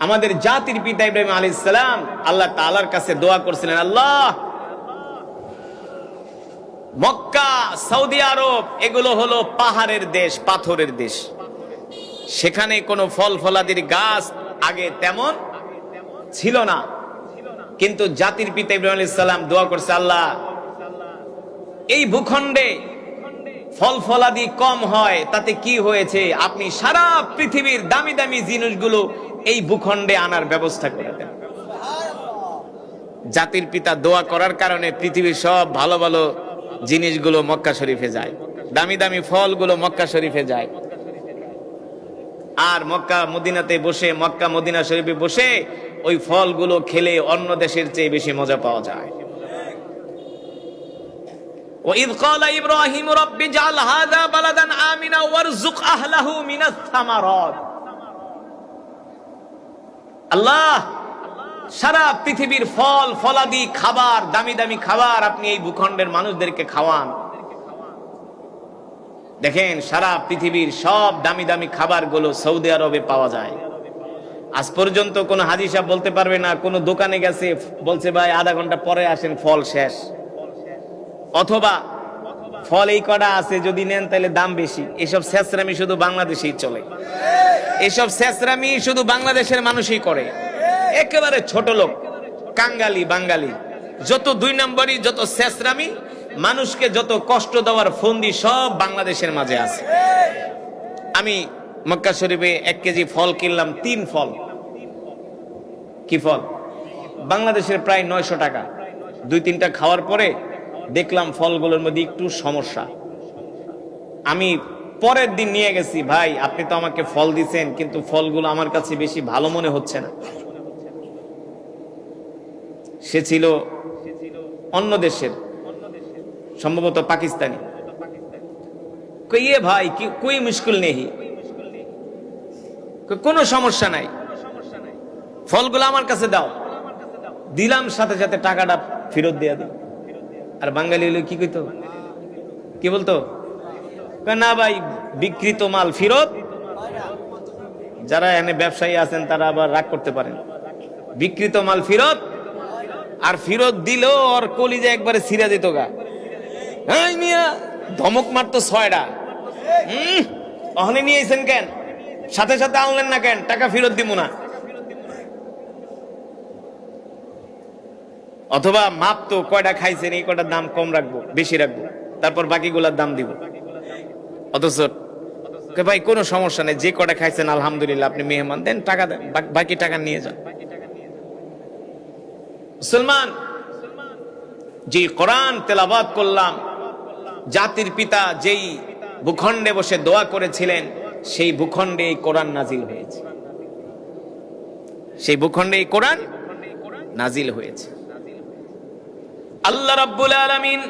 আমাদের জাতির পিতা ইব্রাহিম আলাইহিস সালাম আল্লাহ তাআলার কাছে দোয়া করছিলেন, আল্লাহ, মক্কা, সৌদি আরব এগুলো হলো পাহাড়ের দেশ, পাথরের দেশ, সেখানে কোনো ফল ফলাদির গাছ আগে তেমন ছিল না। কিন্তু জাতির পিতা ইব্রাহিম আলাইহিস সালাম দোয়া করছে, আল্লাহ, এই ভূখণ্ডে ফল ফলাদি কম হয় তাতে কি হয়েছে, আপনি সারা পৃথিবীর দামি দামি জিনিসগুলো এই ভূখণ্ডে আনার ব্যবস্থা করে দেন। জাতির পিতা দোয়া করার কারণে পৃথিবীর সব ভালো ভালো জিনিসগুলো মক্কা শরীফে যায়, দামি দামি ফলগুলো মক্কা শরীফে যায়। আর মক্কা মদিনাতে বসে, মক্কা মদিনা শরীফে বসে ওই ফলগুলো খেলে অন্য দেশের চেয়ে বেশি মজা পাওয়া যায়। وَإِذْ قَالَ إِبْرَاهِيمُ رَبِّ اجْعَلْ هَذَا بَلَدًا آمِنًا وَارْزُقْ أَهْلَهُ مِنَ الثَّمَرَاتِ। আল্লাহ, সারা পৃথিবীর ফল ফলাদি খাবার, দামি দামি খাবার আপনি এই ভূখণ্ডের মানুষদেরকে খাওয়ান। দেখেন, সারা পৃথিবীর সব দামি দামি খাবারগুলো সৌদি আরবে পাওয়া যায়। আজ পর্যন্ত কোন হাজী সাহেব বলতে পারবে না কোন দোকানে গেছে, বলছে ভাই আধা ঘন্টা পরে আসেন, ফল শেষ, অথবা ফল এই কটা আছে, যদি নেন তাহলে দাম বেশি। এসব ছেঁচড়ামি শুধু বাংলাদেশেই চলে, এসব ছেঁচড়ামি শুধু বাংলাদেশের মানুষই করে। একেবারে ছোট লোক, কাঙ্গালি বাঙালি, যত দুই নম্বরই, যত ছেঁচড়ামি, মানুষকে যত কষ্ট দেওয়ার ফন্দি সব বাংলাদেশের মাঝে আছে। আমি মক্কা শরীফে 1 কেজি ফল কিনলাম, 3 ফল। কি ফল? বাংলাদেশের প্রায় 900 টাকা। 2-3টা খাওয়ার পরে দেখলাম ফলগুলোর মধ্যে একটু সমস্যা। আমি পরের দিন নিয়ে গেছি, ভাই আপনি তো আমাকে ফল দিছেন, কিন্তু ফলগুলো আমার কাছে বেশি ভালো মনে হচ্ছে না। সে ছিল অন্য দেশের, সম্ভবত পাকিস্তানি। কইয়ে ভাই কি কোই মুশকিল নেই, কোনো সমস্যা নাই, ফলগুলো আমার কাছে দাও। দিলাম, সাথে সাথে টাকাটা ফেরত দিয়ে দিই। আর বাঙালি হলো কি কইতো, কি বলতো, না ভাই বিক্রিত মাল ফেরত। যারা এখানে ব্যবসায়ী আছেন তারা আবার রাগ করতে পারেন, বিক্রিত মাল ফেরত। আর ফেরত দিলেও ওর কলিজা একবারে ছিঁড়া দিত গা। হ্যাঁ মিয়া, ধমক মারতো 6টা। ওখানে নিয়েছেন কেন, সাথে সাথে আনলেন না কেন, টাকা ফেরত দিব না। অথবা মাপ তো কয়টা খাইছেন, এই কয়টার দাম কম রাখবো, বেশি রাখবো, তারপর বাকিগুলার দাম দিব। অথচ ভাই কোনো সমস্যা নেই, যে কয়টা খাইছেন আলহামদুলিল্লাহ, আপনি মেহমান, দেন টাকা দেন, বাকি টাকা নিয়ে যান। মুসলমান, যে কোরআন তেলাওয়াত করলাম, জাতির পিতা যেই ভূখণ্ডে বসে দোয়া করেছিলেন, সেই ভূখণ্ডে এই কোরআন নাজিল হয়েছে, সেই ভূখণ্ডে এই কোরআন নাজিল হয়েছে। আল্লাহ রাব্বুল আলামিন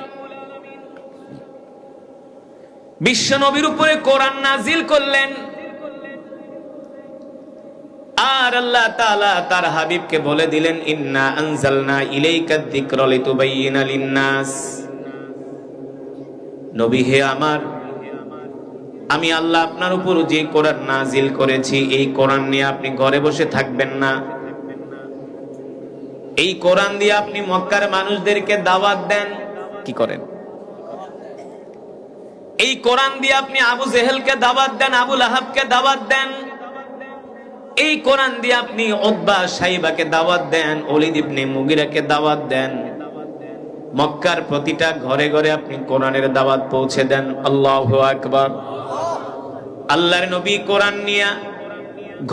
বিশ্ব নবীর উপরে কোরআন নাজিল করলেন। আর আল্লাহ তাআলা তার হাবিবকে বলে দিলেন, ইন্না আনজালনা ইলাইকা যিকরা লিতুবাইয়িনা লিন-নাস। নবী হে আমার, আমি আল্লাহ আপনার উপর যে কোরআন নাজিল করেছি, এই কোরআন নিয়ে আপনি ঘরে বসে থাকবেন না। এই কোরআন দিয়ে আপনি মক্কার মানুষদেরকে দাওয়াত দেন। কি করেন? এই কোরআন দিয়ে আপনি আবু জেহেলকে দাওয়াত দেন, আবু লাহাবকে দাওয়াত দেন। এই কোরআন দিয়ে আপনি উতবা সাইবাকে দাওয়াত দেন, ওলীদ ইবনে মুগিরাকে দাওয়াত দেন। মক্কার প্রতিটা ঘরে ঘরে আপনি কোরআনের দাওয়াত পৌঁছে দেন। আল্লাহু আকবার। আল্লাহর নবী কোরআন নিয়ে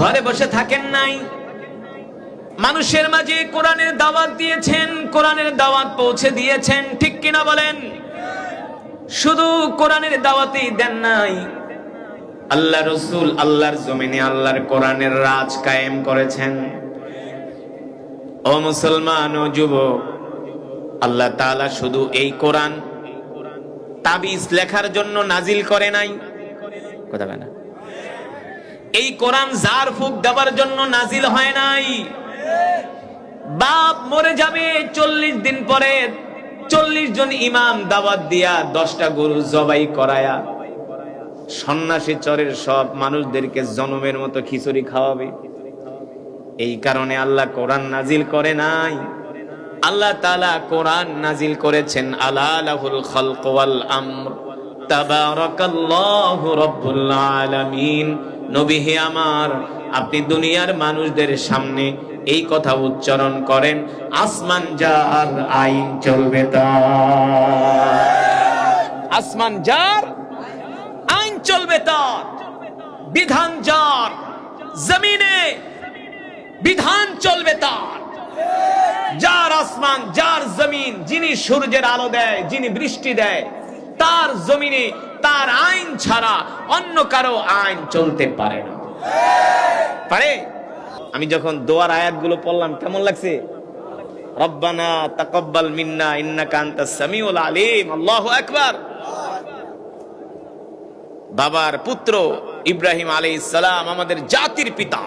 ঘরে বসে থাকেন নাই, মানুষের মাঝে কোরআনের দাওয়াত দিয়েছেন, কোরআনের দাওয়াত পৌঁছে দিয়েছেন। ঠিক কিনা বলেন? শুধু কোরআনের দাওয়াতই দেন নাই, আল্লাহ রাসূল আল্লাহর জমিনে আল্লাহর কোরআনের রাজ কায়েম করেছেন। ও মুসলমান ও যুবক, আল্লাহ তাআলা শুধু এই কোরআন তাবিজ লেখার জন্য নাজিল করে নাই, কথা বলে না। এই কোরআন জার ফুক দেওয়ার জন্য নাজিল হয় নাই। বাপ মরে যাবে 40 দিন পরে 40 জন ইমাম দাওয়াত দিয়া 10টা গরু জবাই করায়া সন্ন্যাসী চরের সব মানুষদেরকে জনমের মতো খিচুড়ি খাওয়াবে। এই কারণে আল্লাহ কোরআন নাজিল করে নাই। আল্লাহ তাআলা কোরআন নাজিল করেছেন আলা লাহুল খালক ওয়াল আমর তাবারাকাল্লাহু রাব্বুল আলামিন। নবী হে আমার, আপনি দুনিয়ার মানুষদের সামনে এই কথা উচ্চারণ করেন, আসমান যার আইন চলবে তার। আসমান যার আইন চলবে তার, বিধান যার, জমিনে বিধান চলবে তার। যার আসমান, যার জমিন, যিনি সূর্যের আলো দেয়, যিনি বৃষ্টি দেয়, তার জমিনে তার আইন ছাড়া অন্য কারো আইন চলতে পারে না। পারে? আমি যখন দোয়ার আয়াতগুলো পড়লাম কেমন লাগছে? রব্বানা তাকাব্বাল মিন্না ইন্নাকা আনতাস সামিউল আলিম। আল্লাহু আকবার। বাবার পুত্র ইব্রাহিম আলাইহিস সালাম আমাদের জাতির পিতা।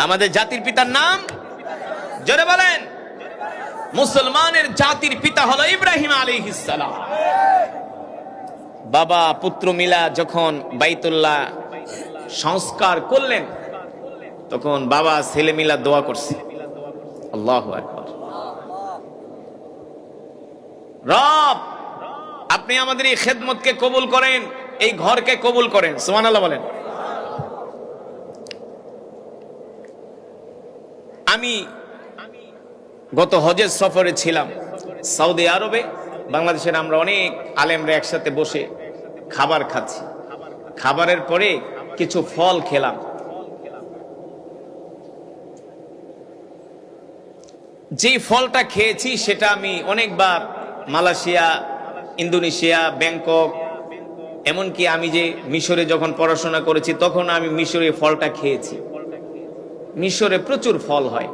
আমাদের জাতির পিতার নাম জোরে বলেন। মুসলমানের জাতির পিতা হলো ইব্রাহিম আলাইহিস সালাম। বাবা পুত্র মিলা যখন বাইতুল্লাহ সংস্কার করলেন, তখন বাবা ছেলে মিলা দোয়া করছে, আল্লাহু আকবার, রব আপনি আমাদের এই খেদমতকে কবুল করেন, এই ঘরকে কবুল করেন। সুবহানাল্লাহ বলেন। আমি গত হজের সফরে ছিলাম সৌদি আরবে। বাংলাদেশের আমরা অনেক আলেমরা একসাথে বসে খাবার খাচ্ছি। খাবারের পরে কিছু ফল খেলাম। যে ফলটা খেয়েছি সেটা আমি অনেকবার মালয়েশিয়া, ইন্দোনেশিয়া, ব্যাংকক, এমনকি আমি যে মিশরে যখন পড়াশোনা করেছি তখন আমি মিশরে ফলটা খেয়েছি। মিশরে প্রচুর ফল হয়।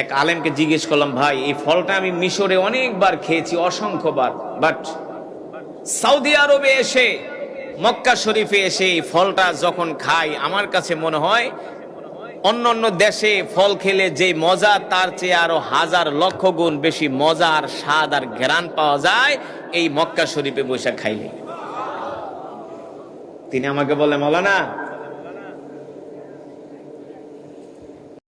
এক আলেমকে জিজ্ঞেস করলাম, ভাই এই ফলটা আমি মিশরে অনেকবার খেয়েছি, অসংখ্যবার, বাট সৌদি আরবে এসে, মক্কা শরীফে এসে এই ফলটা যখন খাই আমার কাছে মনে হয় অন্য অন্য দেশে ফল খেলে যে মজা তার চেয়ে আরো হাজার লক্ষ গুণ বেশি মজা আর স্বাদ আর ঘ্রাণ পাওয়া যায় এই মক্কা শরীফে বসে খাইলে। তিনি আমাকে বলে, মাওলানা